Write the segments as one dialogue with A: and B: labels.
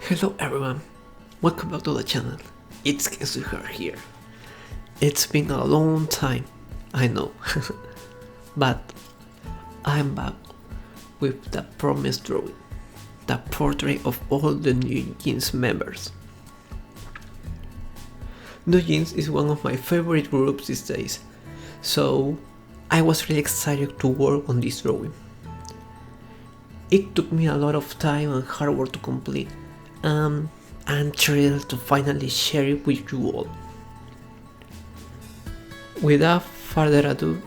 A: Hello everyone, welcome back to the channel. It's Kesuher here. It's been a long time, I know, but I'm back with the promised drawing, the portrait of all the NewJeans members. NewJeans is one of my favorite groups these days, so I was really excited to work on this drawing. It took me a lot of time and hard work to complete. I'm thrilled to finally share it with you all. Without further ado,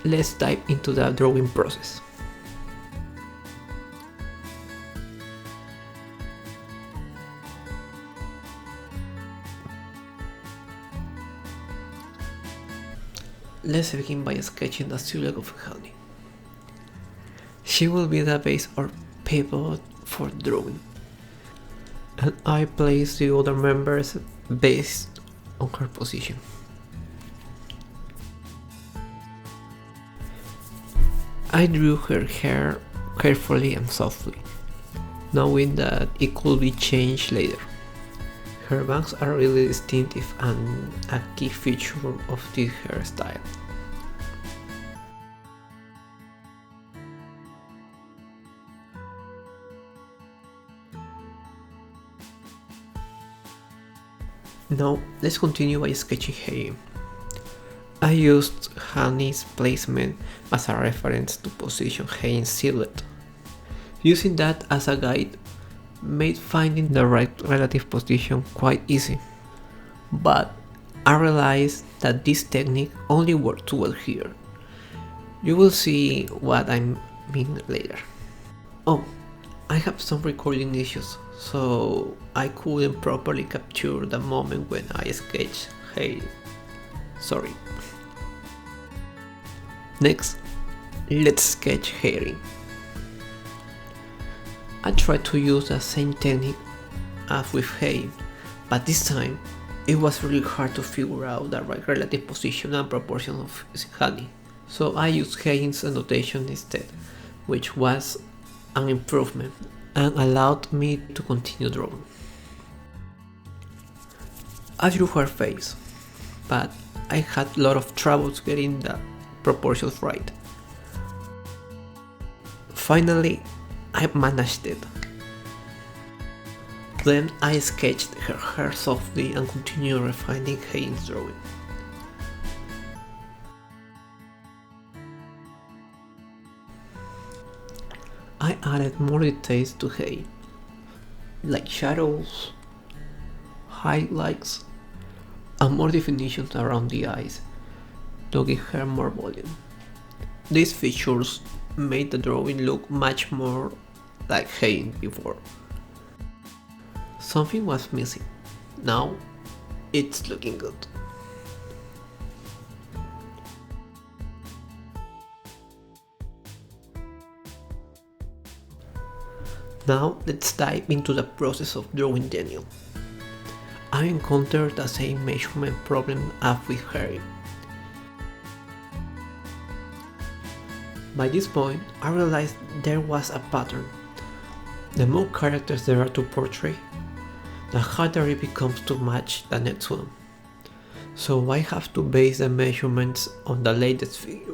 A: let's dive into the drawing process. Let's begin by sketching the silhouette of Honey. She will be the base or pivot for the drawing, and I place the other members based on her position. I drew her hair carefully and softly, knowing that it could be changed later. Her bangs are really distinctive and a key feature of this hairstyle. Now let's continue by sketching hair. I used Honey's placement as a reference to position Haynes' silhouette. Using that as a guide made finding the right relative position quite easy, but I realized that this technique only works well here. You will see what I mean later. Oh, I have some recording issues, so I couldn't properly capture the moment when I sketched Haynes. Sorry. Next, let's sketch Harry. I tried to use the same technique as with Hay, but this time it was really hard to figure out the right relative position and proportion of Honey, so I used Haynes' annotation instead, which was an improvement and allowed me to continue drawing. I drew her face, but I had a lot of troubles getting the proportions right. Finally, I managed it. Then I sketched her hair softly and continued refining Haynes' drawing. I added more details to Hay, like shadows, highlights, and more definitions around the eyes to give her more volume. These features made the drawing look much more like Haynes before. Something was missing. Now it's looking good. Now let's dive into the process of drawing Daniel. I encountered the same measurement problem as with Harry. By this point, I realized there was a pattern. The more characters there are to portray, the harder it becomes to match the next one. So I have to base the measurements on the latest figure.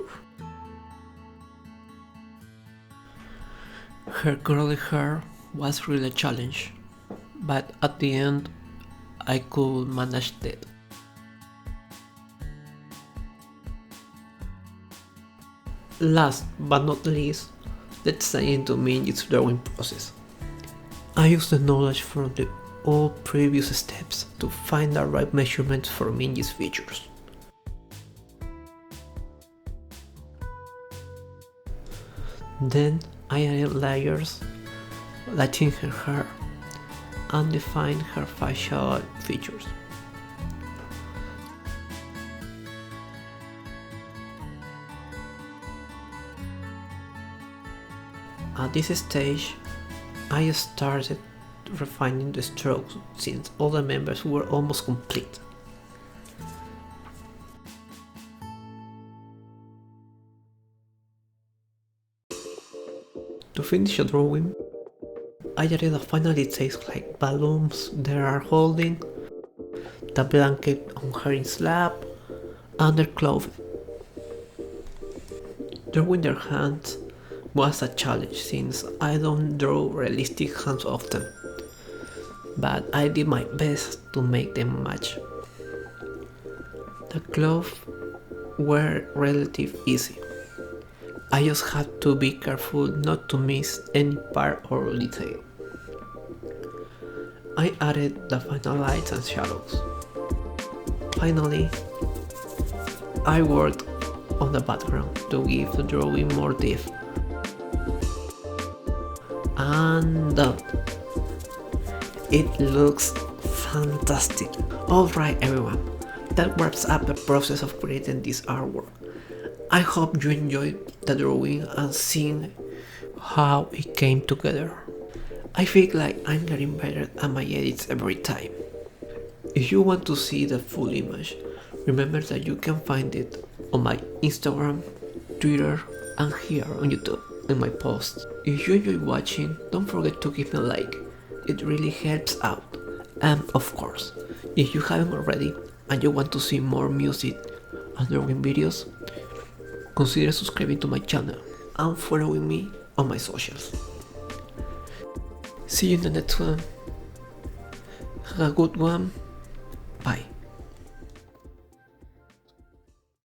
A: Her curly hair was really a challenge, but at the end I could manage that. Last but not least, let's dive into Minji's drawing process. I used the knowledge from all previous steps to find the right measurements for Minji's features. Then I added layers, lighting her hair, and defined her facial features. At this stage, I started refining the strokes since all the members were almost complete. To finish the drawing, I added a final details like balloons they are holding, the blanket on her lap, and their clothes. Drawing their hands was a challenge since I don't draw realistic hands often, but I did my best to make them match. The clothes were relatively easy. I just had to be careful not to miss any part or detail. I added the final lights and shadows. Finally, I worked on the background to give the drawing more depth. And done. It looks fantastic. Alright everyone, that wraps up the process of creating this artwork. I hope you enjoyed the drawing and seeing how it came together. I feel like I'm getting better at my edits every time. If you want to see the full image, remember that you can find it on my Instagram, Twitter, and here on YouTube in my posts. If you enjoy watching, don't forget to give me a like, it really helps out. And of course, if you haven't already and you want to see more music and drawing videos, consider subscribing to my channel and following me on my socials. See you in the next one. Have a good one. Bye.